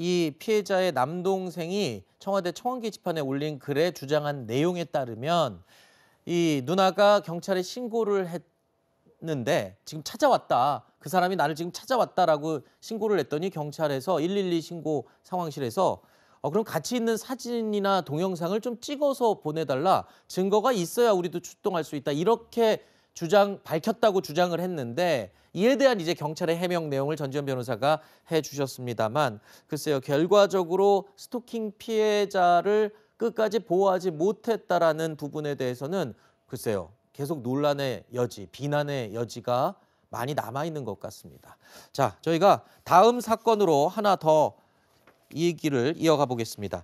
이 피해자의 남동생이 청와대 청원 게시판에 올린 글에 주장한 내용에 따르면 이 누나가 경찰에 신고를 했는데 지금 찾아왔다. 그 사람이 나를 지금 찾아왔다라고 신고를 했더니 경찰에서 112 신고 상황실에서 그럼 같이 있는 사진이나 동영상을 좀 찍어서 보내달라. 증거가 있어야 우리도 출동할 수 있다. 이렇게 밝혔다고 주장을 했는데 이에 대한 이제 경찰의 해명 내용을 전지현 변호사가 해주셨습니다만 글쎄요. 결과적으로 스토킹 피해자를 끝까지 보호하지 못했다라는 부분에 대해서는 글쎄요. 계속 논란의 여지, 비난의 여지가 많이 남아있는 것 같습니다. 자, 저희가 다음 사건으로 하나 더 이 얘기를 이어가 보겠습니다.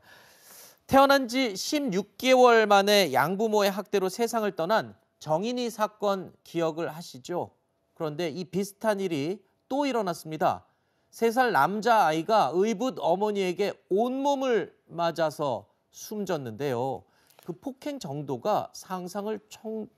태어난 지 16개월 만에 양부모의 학대로 세상을 떠난 정인이 사건 기억을 하시죠? 그런데 이 비슷한 일이 또 일어났습니다. 3살 남자아이가 의붓 어머니에게 온몸을 맞아서 숨졌는데요. 그 폭행 정도가 상상을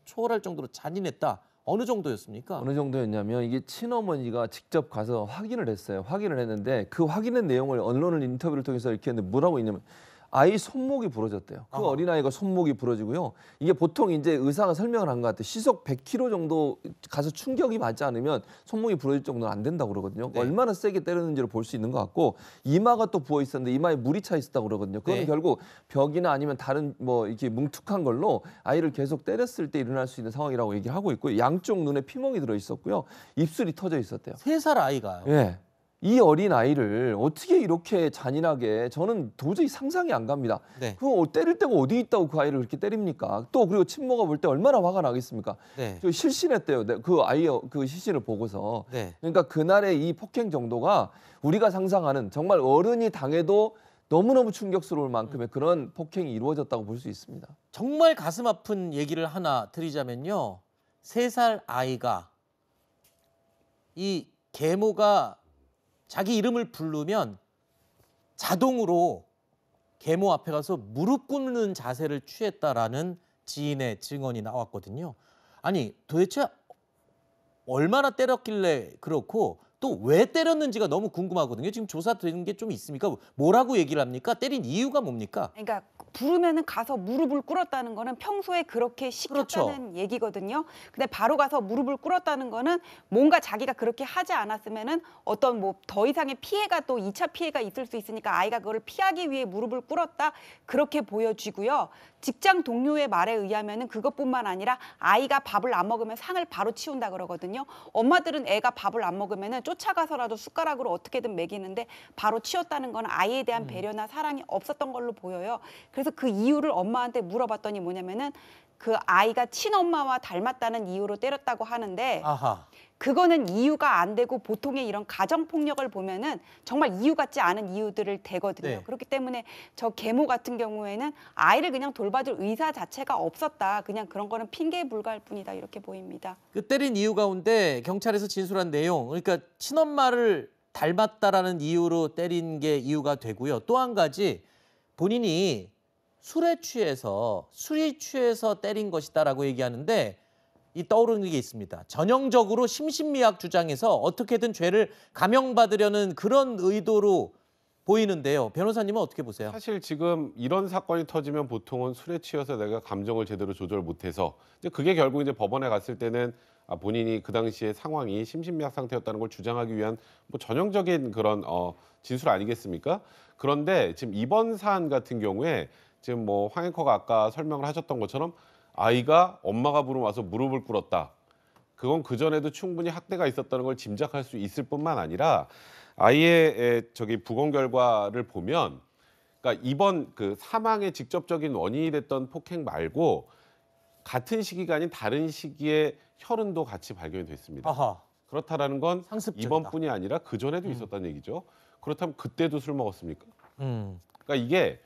초월할 정도로 잔인했다. 어느 정도였습니까? 어느 정도였냐면 이게 친어머니가 직접 가서 확인을 했어요. 확인을 했는데 그 확인한 내용을 언론을 인터뷰를 통해서 이렇게 했는데 뭐라고 했냐면 아이 손목이 부러졌대요. 그 어린아이가 손목이 부러지고요. 이게 보통 이제 의사가 설명을 한 것 같아요. 시속 100km 정도 가서 충격이 맞지 않으면 손목이 부러질 정도는 안 된다고 그러거든요. 네. 얼마나 세게 때렸는지를 볼 수 있는 것 같고 이마가 또 부어 있었는데 이마에 물이 차 있었다고 그러거든요. 그건 네. 결국 벽이나 아니면 다른 뭐 이렇게 뭉툭한 걸로 아이를 계속 때렸을 때 일어날 수 있는 상황이라고 얘기를 하고 있고요. 양쪽 눈에 피멍이 들어 있었고요. 입술이 터져 있었대요. 3살 아이가요? 예. 이 어린 아이를 어떻게 이렇게 잔인하게 저는 도저히 상상이 안 갑니다. 네. 그 때릴 데가 어디 있다고 그 아이를 그렇게 때립니까? 또 그리고 친모가 볼 때 얼마나 화가 나겠습니까? 네. 저 실신했대요. 그 아이의 그 시신을 보고서. 네. 그러니까 그날의 이 폭행 정도가 우리가 상상하는 정말 어른이 당해도 너무너무 충격스러울 만큼의 그런 폭행이 이루어졌다고 볼 수 있습니다. 정말 가슴 아픈 얘기를 하나 드리자면요. 3살 아이가 이 계모가 자기 이름을 부르면 자동으로 계모 앞에 가서 무릎 꿇는 자세를 취했다라는 지인의 증언이 나왔거든요. 아니 도대체 얼마나 때렸길래 그렇고 또 왜 때렸는지가 너무 궁금하거든요. 지금 조사되는 게 좀 있습니까? 뭐라고 얘기를 합니까? 때린 이유가 뭡니까? 그러니까 부르면은 가서 무릎을 꿇었다는 거는 평소에 그렇게 시켰다는 그렇죠. 얘기거든요. 근데 바로 가서 무릎을 꿇었다는 거는 뭔가 자기가 그렇게 하지 않았으면은 어떤 뭐 더 이상의 피해가 또 2차 피해가 있을 수 있으니까 아이가 그걸 피하기 위해 무릎을 꿇었다 그렇게 보여지고요. 직장 동료의 말에 의하면은 그것뿐만 아니라 아이가 밥을 안 먹으면 상을 바로 치운다 그러거든요. 엄마들은 애가 밥을 안 먹으면은 쫓아가서라도 숟가락으로 어떻게든 먹이는데 바로 치웠다는 건 아이에 대한 배려나 사랑이 없었던 걸로 보여요. 그래서 그 이유를 엄마한테 물어봤더니 뭐냐면은 그 아이가 친엄마와 닮았다는 이유로 때렸다고 하는데 아하. 그거는 이유가 안 되고 보통의 이런 가정폭력을 보면은 정말 이유 같지 않은 이유들을 대거든요. 네. 그렇기 때문에 저 계모 같은 경우에는 아이를 그냥 돌봐줄 의사 자체가 없었다. 그냥 그런 거는 핑계에 불과할 뿐이다. 이렇게 보입니다. 그 때린 이유 가운데 경찰에서 진술한 내용, 그러니까 친엄마를 닮았다라는 이유로 때린 게 이유가 되고요. 또 한 가지 본인이 술이 취해서 때린 것이다라고 얘기하는데 이 떠오르는 게 있습니다. 전형적으로 심신미약 주장에서 어떻게든 죄를 감형받으려는 그런 의도로 보이는데요. 변호사님은 어떻게 보세요? 사실 지금 이런 사건이 터지면 보통은 술에 취해서 내가 감정을 제대로 조절 못해서 이제 그게 결국 이제 법원에 갔을 때는 본인이 그 당시에 상황이 심신미약 상태였다는 걸 주장하기 위한 뭐 전형적인 그런 진술 아니겠습니까? 그런데 지금 이번 사안 같은 경우에 지금 뭐 황 앵커가 아까 설명을 하셨던 것처럼 아이가 엄마가 부르면 와서 무릎을 꿇었다. 그건 그전에도 충분히 학대가 있었다는 걸 짐작할 수 있을 뿐만 아니라 아이의 부검 결과를 보면 그러니까 이번 그 사망의 직접적인 원인이 됐던 폭행 말고 같은 시기가 아닌 다른 시기에 혈흔도 같이 발견이 됐습니다. 아하. 그렇다라는 건 상습적이다. 이번뿐이 아니라 그전에도 있었다는 얘기죠. 그렇다면 그때도 술 먹었습니까? 그러니까 이게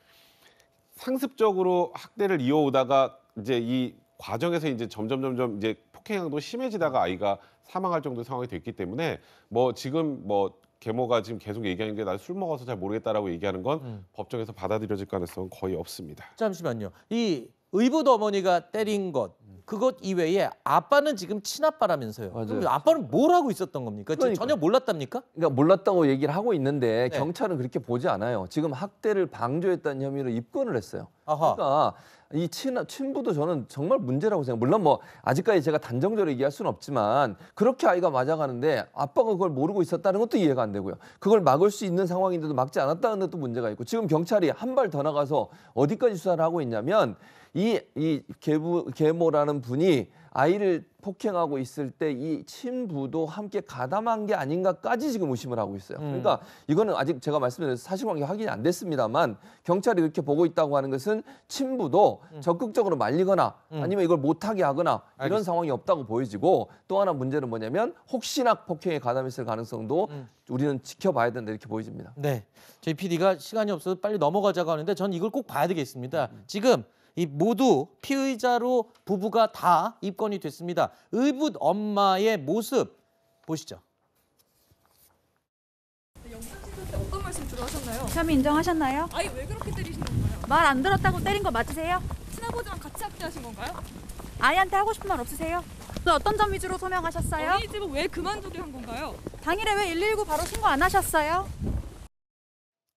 상습적으로 학대를 이어오다가 이제 이 과정에서 이제 점점 이제 폭행량도 심해지다가 아이가 사망할 정도의 상황이 됐기 때문에 뭐 지금 뭐 계모가 지금 계속 얘기하는 게 나 술 먹어서 잘 모르겠다라고 얘기하는 건 법정에서 받아들여질 가능성은 거의 없습니다. 잠시만요. 이 의붓 어머니가 때린 것, 그것 이외에 아빠는 지금 친아빠라면서요. 맞아요. 그럼 아빠는 뭘 하고 있었던 겁니까? 지금 그러니까. 전혀 몰랐답니까? 그러니까 몰랐다고 얘기를 하고 있는데 네. 경찰은 그렇게 보지 않아요. 지금 학대를 방조했다는 혐의로 입건을 했어요. 아하. 그러니까 이 친부도 저는 정말 문제라고 생각해요. 물론 뭐 아직까지 제가 단정적으로 얘기할 수는 없지만 그렇게 아이가 맞아가는데 아빠가 그걸 모르고 있었다는 것도 이해가 안 되고요. 그걸 막을 수 있는 상황인데도 막지 않았다는 것도 문제가 있고 지금 경찰이 한 발 더 나가서 어디까지 수사를 하고 있냐면 이 계모라는 분이 아이를 폭행하고 있을 때 이 친부도 함께 가담한 게 아닌가까지 지금 의심을 하고 있어요. 그러니까 이거는 아직 제가 말씀드린 사실관계 확인이 안 됐습니다만 경찰이 그렇게 보고 있다고 하는 것은 친부도 적극적으로 말리거나 아니면 이걸 못하게 하거나 이런 알겠습니다. 상황이 없다고 보여지고 또 하나 문제는 뭐냐면 혹시나 폭행에 가담했을 가능성도 우리는 지켜봐야 된다 이렇게 보여집니다. 네, 저희 PD가 시간이 없어서 빨리 넘어가자고 하는데 전 이걸 꼭 봐야 되겠습니다. 지금 이 모두 피의자로 부부가 다 입건이 됐습니다. 의붓 엄마의 모습 보시죠. 영상 찍을 때 어떤 말씀 주로 하셨나요? 혐의 인정하셨나요? 아이 왜 그렇게 때리시는 건가요? 말 안 들었다고 때린 거 맞으세요? 친아버지랑 같이 학대하신 건가요? 아이한테 하고 싶은 말 없으세요? 또 어떤 점 위주로 소명하셨어요? 어린이집은 왜 그만두게 한 건가요? 당일에 왜 119 바로 신고 안 하셨어요?